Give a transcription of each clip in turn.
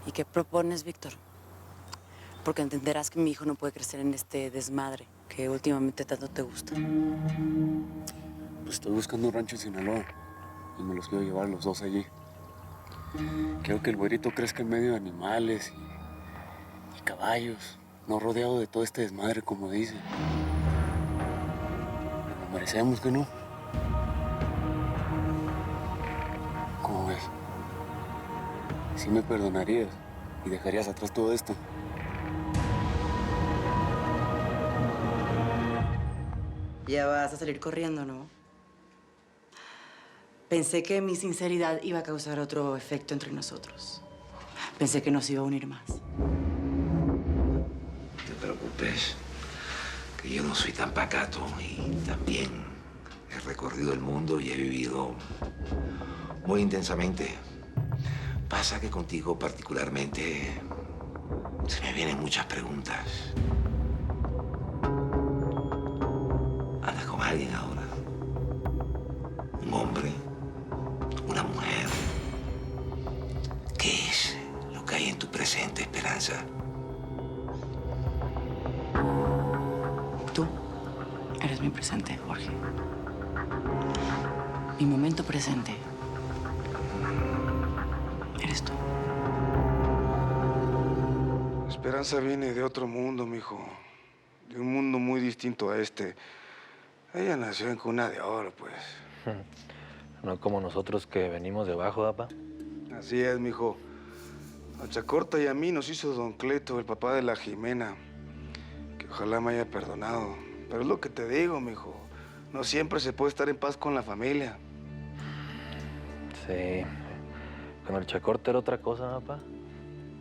¿Y qué propones, Víctor? Porque entenderás que mi hijo no puede crecer en este desmadre que últimamente tanto te gusta. Pues estoy buscando un rancho en Sinaloa y me los quiero llevar a los dos allí. Quiero que el güerito crezca en medio de animales y caballos, no rodeado de todo este desmadre, como dicen. Lo merecemos, ¿que no? ¿Cómo ves? ¿Sí me perdonarías y dejarías atrás todo esto? Ya vas a salir corriendo, ¿no? Pensé que mi sinceridad iba a causar otro efecto entre nosotros. Pensé que nos iba a unir más. No te preocupes, que yo no soy tan pacato y también he recorrido el mundo y he vivido muy intensamente. Pasa que contigo particularmente se me vienen muchas preguntas. ¿Andas con alguien ahora? ¿Un hombre? ¿Una mujer? ¿Qué es lo que hay en tu presente, Esperanza? Tú eres mi presente, Jorge. Mi momento presente eres tú. Esperanza viene de otro mundo, mijo. De un mundo muy distinto a este. Ella nació en cuna de oro, pues. No como nosotros que venimos de abajo, papá. Así es, mijo. A Chacorta y a mí nos hizo don Cleto, el papá de la Jimena. Que ojalá me haya perdonado. Pero es lo que te digo, mijo. No siempre se puede estar en paz con la familia. Sí. Con el chacorte era otra cosa, papá.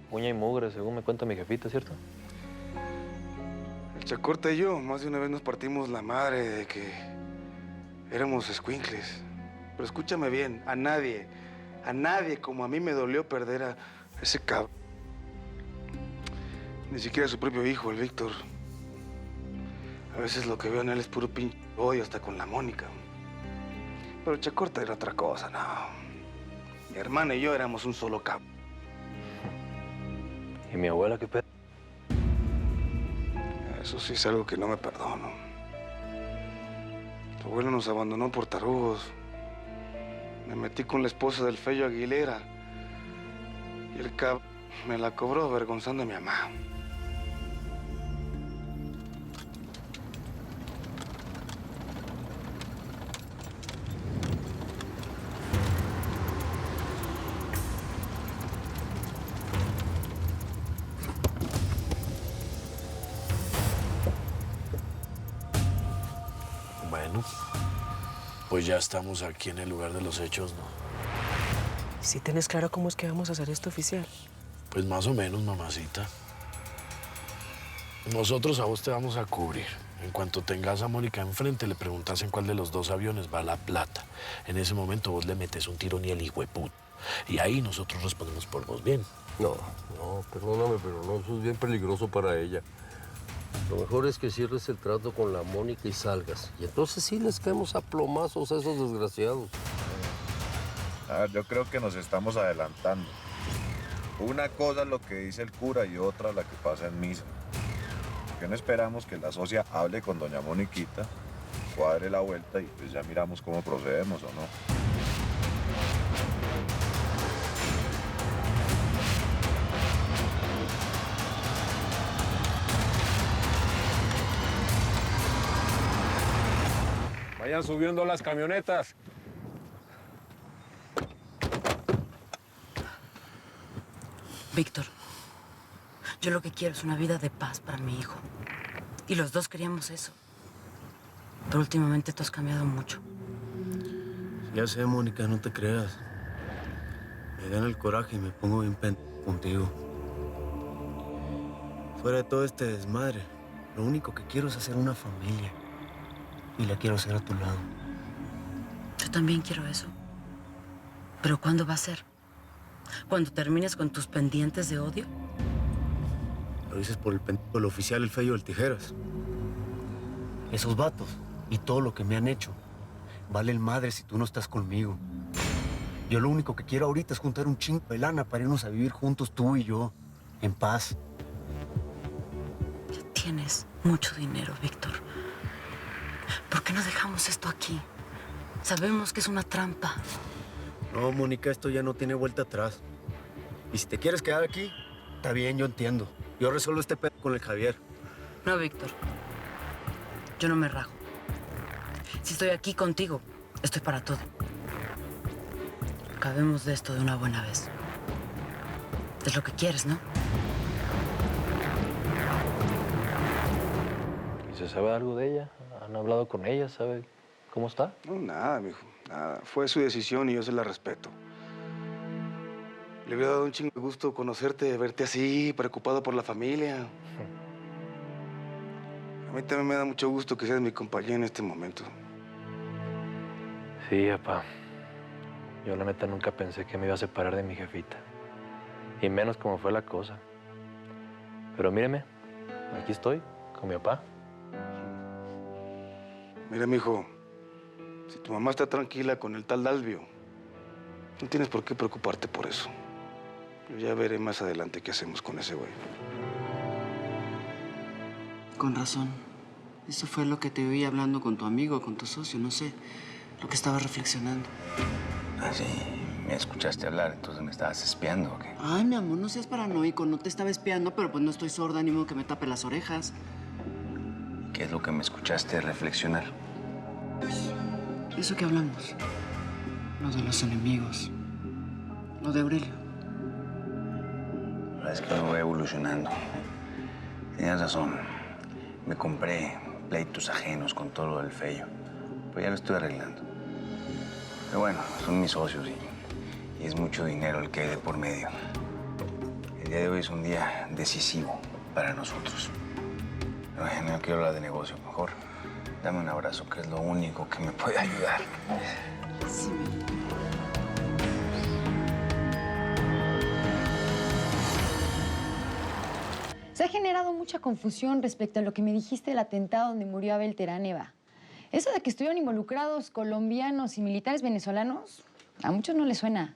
Uña y mugre, según me cuenta mi jefita, ¿cierto? El Chacorta y yo, más de una vez nos partimos la madre de que éramos escuincles. Pero escúchame bien, a nadie como a mí me dolió perder a ese cabrón. Ni siquiera a su propio hijo, el Víctor. A veces lo que veo en él es puro pinche odio, hasta con la Mónica. Pero el Chacorta era otra cosa, no. Mi hermana y yo éramos un solo cabrón. ¿Y mi abuela qué pedo? Eso sí es algo que no me perdono. Tu abuelo nos abandonó por tarugos. Me metí con la esposa del Fello Aguilera. Y el cabrón me la cobró avergonzando a mi mamá. Bueno, pues ya estamos aquí en el lugar de los hechos, ¿no? ¿Sí tienes claro cómo es que vamos a hacer esto oficial? Pues más o menos, mamacita. Nosotros a vos te vamos a cubrir. En cuanto tengas a Mónica enfrente, le preguntas en cuál de los dos aviones va la plata. En ese momento vos le metes un tiro ni el hijo de puta. Y ahí nosotros respondemos por vos, ¿bien? No, perdóname, pero no, eso es bien peligroso para ella. Lo mejor es que cierres el trato con la Mónica y salgas. Y entonces sí les caemos a plomazos a esos desgraciados. A ver, yo creo que nos estamos adelantando. Una cosa es lo que dice el cura y otra la que pasa en misa. ¿Por qué no esperamos que la socia hable con doña Moniquita, cuadre la vuelta y pues ya miramos cómo procedemos o no? Vayan subiendo las camionetas. Víctor, yo lo que quiero es una vida de paz para mi hijo. Y los dos queríamos eso. Pero últimamente tú has cambiado mucho. Ya sé, Mónica, no te creas. Me gana el coraje y me pongo bien pendejo contigo. Fuera de todo este desmadre, lo único que quiero es hacer una familia. Y la quiero hacer a tu lado. Yo también quiero eso. ¿Pero cuándo va a ser? ¿Cuando termines con tus pendientes de odio? Lo dices por el pendejo del oficial, el Fello del Tijeras. Esos vatos y todo lo que me han hecho valen madre si tú no estás conmigo. Yo lo único que quiero ahorita es juntar un chingo de lana para irnos a vivir juntos tú y yo, en paz. Ya tienes mucho dinero, Víctor. ¿Por qué no dejamos esto aquí? Sabemos que es una trampa. No, Mónica, esto ya no tiene vuelta atrás. Y si te quieres quedar aquí, está bien, yo entiendo. Yo resuelvo este pedo con el Javier. No, Víctor. Yo no me rajo. Si estoy aquí contigo, estoy para todo. Acabemos de esto de una buena vez. Es lo que quieres, ¿no? ¿Y se sabe algo de ella? ¿Han hablado con ella? ¿Sabe cómo está? No, nada, mijo, nada. Fue su decisión y yo se la respeto. Le hubiera dado un chingo de gusto conocerte, verte así, preocupado por la familia. A mí también me da mucho gusto que seas mi compañía en este momento. Sí, papá. Yo la neta nunca pensé que me iba a separar de mi jefita. Y menos como fue la cosa. Pero míreme, aquí estoy, con mi papá. Mira, mijo, si tu mamá está tranquila con el tal Dalvio, no tienes por qué preocuparte por eso. Yo ya veré más adelante qué hacemos con ese güey. Con razón. Eso fue lo que te oí hablando con tu amigo, con tu socio, no sé. Lo que estaba reflexionando. Ah, sí. Me escuchaste hablar, entonces me estabas espiando, ¿o qué? Ay, mi amor, no seas paranoico. No te estaba espiando, pero pues no estoy sorda, ni modo que me tape las orejas. ¿Qué es lo que me escuchaste reflexionar? Eso que hablamos. Lo de los enemigos. Lo de Aurelio. La verdad es que yo voy evolucionando. Tenías razón. Me compré pleitos ajenos con todo lo del Fello. Pues ya lo estoy arreglando. Pero bueno, son mis socios y es mucho dinero el que hay de por medio. El día de hoy es un día decisivo para nosotros. Pero no quiero hablar de negocio. Mejor dame un abrazo, que es lo único que me puede ayudar. Sí, Se ha generado mucha confusión respecto a lo que me dijiste del atentado donde murió Abel Terán, Eva. Eso de que estuvieron involucrados colombianos y militares venezolanos, a muchos no les suena.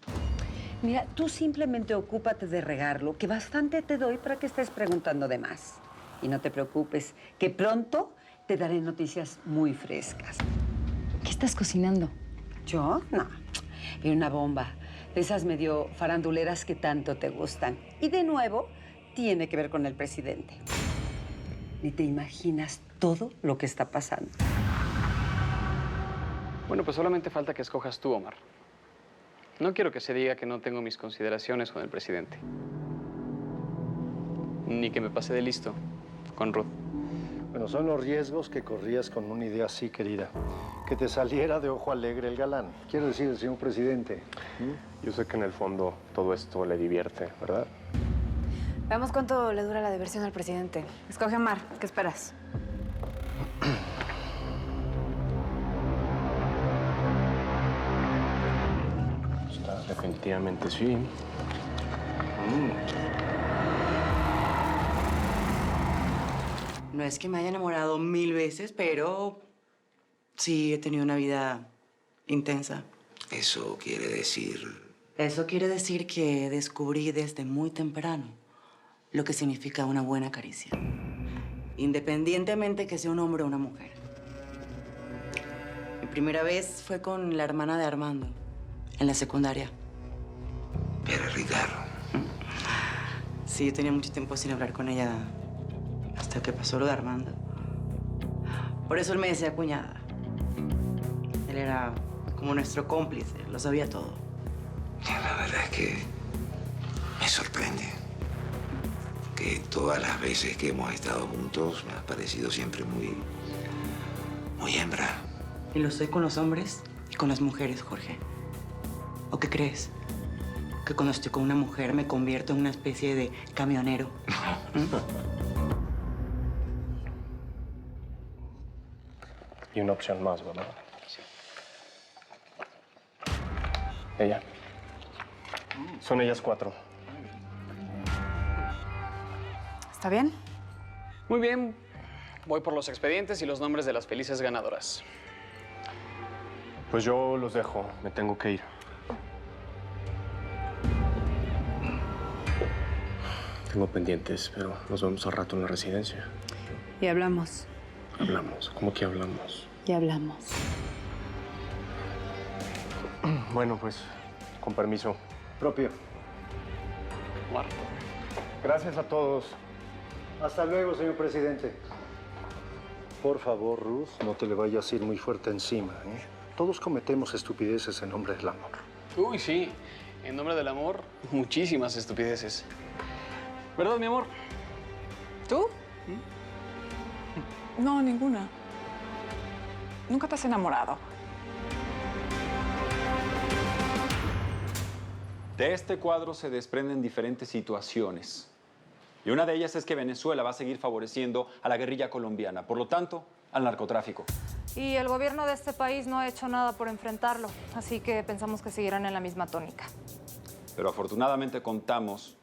Mira, tú simplemente ocúpate de regarlo, que bastante te doy para que estés preguntando de más. Y no te preocupes, que pronto te daré noticias muy frescas. ¿Qué estás cocinando? ¿Yo? No. Y una bomba. De esas medio faranduleras que tanto te gustan. Y de nuevo, tiene que ver con el presidente. Ni te imaginas todo lo que está pasando. Bueno, pues solamente falta que escojas tú, Omar. No quiero que se diga que no tengo mis consideraciones con el presidente. Ni que me pase de listo con Ruth. Bueno, son los riesgos que corrías con una idea así, querida. Que te saliera de ojo alegre el galán. Quiero decir, el señor presidente. Yo sé que en el fondo todo esto le divierte, ¿verdad? Veamos cuánto le dura la diversión al presidente. Escoge, Omar. ¿Qué esperas? Definitivamente sí. No es que me haya enamorado 1000 veces, pero sí he tenido una vida intensa. Eso quiere decir... Eso quiere decir que descubrí desde muy temprano lo que significa una buena caricia. Independientemente que sea un hombre o una mujer. Mi primera vez fue con la hermana de Armando, en la secundaria. Pero Ricardo. Sí, yo tenía mucho tiempo sin hablar con ella hasta que pasó lo de Armando. Por eso él me decía cuñada. Él era como nuestro cómplice, lo sabía todo. La verdad es que me sorprende que todas las veces que hemos estado juntos me has parecido siempre muy hembra. Y lo soy con los hombres y con las mujeres, Jorge. ¿O qué crees? Que cuando estoy con una mujer me convierto en una especie de camionero. Y una opción más, ¿verdad? Sí. Ella. Son ellas 4. ¿Está bien? Muy bien. Voy por los expedientes y los nombres de las felices ganadoras. Pues yo los dejo. Me tengo que ir. Tengo pendientes, pero nos vemos al rato en la residencia. Y hablamos. Hablamos. ¿Cómo que hablamos? Y hablamos. Bueno, pues, con permiso. Propio. Gracias a todos. Hasta luego, señor presidente. Por favor, Ruth, no te le vayas a ir muy fuerte encima, ¿eh? Todos cometemos estupideces en nombre del amor. Uy, sí. En nombre del amor, muchísimas estupideces. ¿Verdad, mi amor? ¿Tú? No, ninguna. Nunca te has enamorado. De este cuadro se desprenden diferentes situaciones. Y una de ellas es que Venezuela va a seguir favoreciendo a la guerrilla colombiana, por lo tanto, al narcotráfico. Y el gobierno de este país no ha hecho nada por enfrentarlo, así que pensamos que seguirán en la misma tónica. Pero afortunadamente contamos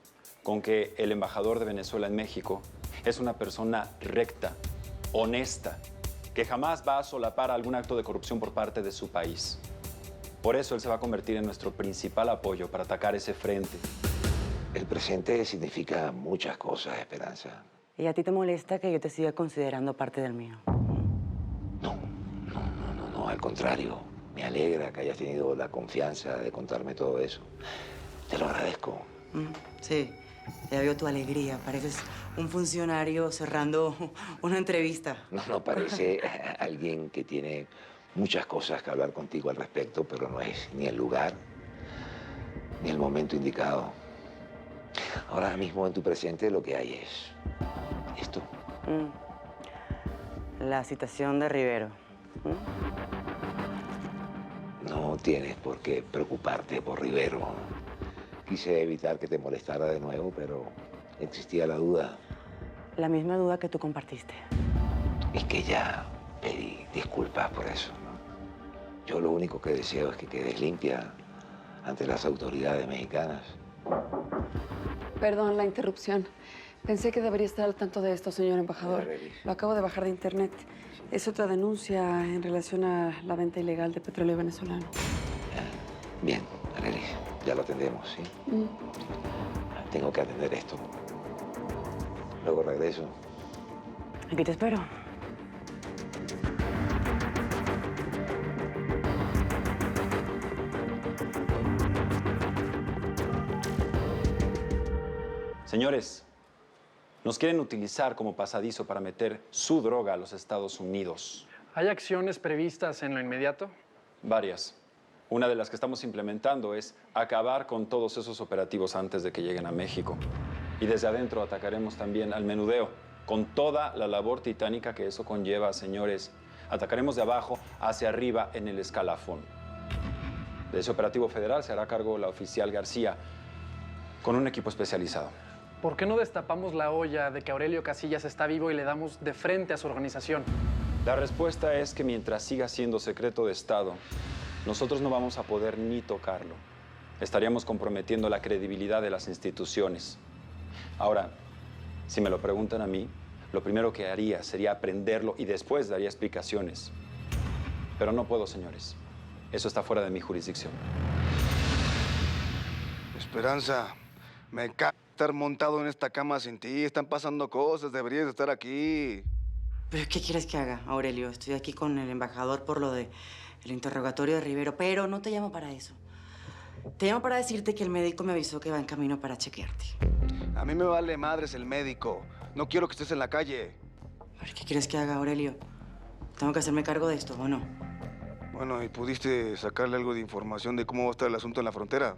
con que el embajador de Venezuela en México es una persona recta, honesta, que jamás va a solapar algún acto de corrupción por parte de su país. Por eso él se va a convertir en nuestro principal apoyo para atacar ese frente. El presente significa muchas cosas, Esperanza. ¿Y a ti te molesta que yo te siga considerando parte del mío? No, al contrario. Me alegra que hayas tenido la confianza de contarme todo eso. Te lo agradezco. Sí, ya veo tu alegría. Pareces un funcionario cerrando una entrevista. No, parece alguien que tiene muchas cosas que hablar contigo al respecto, pero no es ni el lugar ni el momento indicado. Ahora mismo en tu presente lo que hay es esto. La citación de Rivero. No tienes por qué preocuparte por Rivero. Quise evitar que te molestara de nuevo, pero existía la duda. La misma duda que tú compartiste. Es que ya pedí disculpas por eso, ¿no? Yo lo único que deseo es que quedes limpia ante las autoridades mexicanas. Perdón la interrupción. Pensé que debería estar al tanto de esto, señor embajador. Lo acabo de bajar de internet. Es otra denuncia en relación a la venta ilegal de petróleo venezolano. Bien, Arelis, ya lo atendemos, ¿sí? Tengo que atender esto. Luego regreso. Aquí te espero. Señores, nos quieren utilizar como pasadizo para meter su droga a los Estados Unidos. ¿Hay acciones previstas en lo inmediato? Varias. Una de las que estamos implementando es acabar con todos esos operativos antes de que lleguen a México. Y desde adentro atacaremos también al menudeo, con toda la labor titánica que eso conlleva, señores. Atacaremos de abajo hacia arriba en el escalafón. De ese operativo federal se hará cargo la oficial García, con un equipo especializado. ¿Por qué no destapamos la olla de que Aurelio Casillas está vivo y le damos de frente a su organización? La respuesta es que mientras siga siendo secreto de Estado, nosotros no vamos a poder ni tocarlo. Estaríamos comprometiendo la credibilidad de las instituciones. Ahora, si me lo preguntan a mí, lo primero que haría sería aprenderlo y después daría explicaciones. Pero no puedo, señores. Eso está fuera de mi jurisdicción. Esperanza, me encanta estar montado en esta cama sin ti. Están pasando cosas, deberías estar aquí. ¿Pero qué quieres que haga, Aurelio? Estoy aquí con el embajador por lo del interrogatorio de Rivero, pero no te llamo para eso. Te llamo para decirte que el médico me avisó que va en camino para chequearte. A mí me vale madres el médico. No quiero que estés en la calle. ¿Pero qué quieres que haga, Aurelio? ¿Tengo que hacerme cargo de esto o no? Bueno, ¿y pudiste sacarle algo de información de cómo va a estar el asunto en la frontera?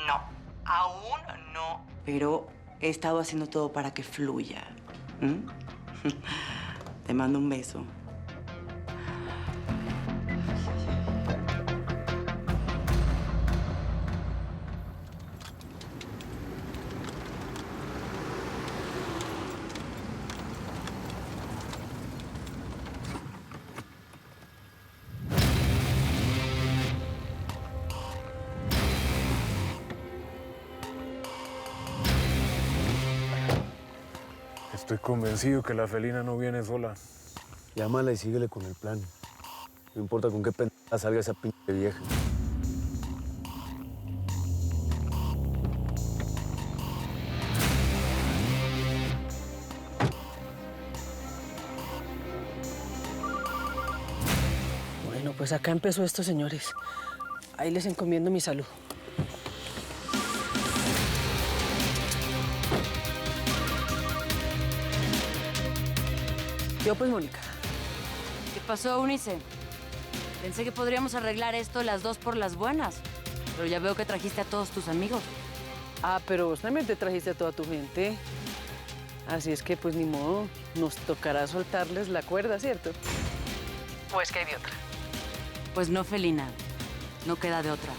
No, aún no. Pero he estado haciendo todo para que fluya. Te mando un beso. Estoy convencido que la felina no viene sola. Llámala y síguele con el plan. No importa con qué pendeja salga esa pinche vieja. Pues acá empezó esto, señores. Ahí les encomiendo mi salud. Yo pues, Mónica. ¿Qué pasó, Eunice? Pensé que podríamos arreglar esto las dos por las buenas. Pero ya veo que trajiste a todos tus amigos. Ah, pero vos también te trajiste a toda tu gente. Así es que, pues, ni modo. Nos tocará soltarles la cuerda, ¿cierto? Pues que hay de otra. Pues no, Felina. No queda de otra.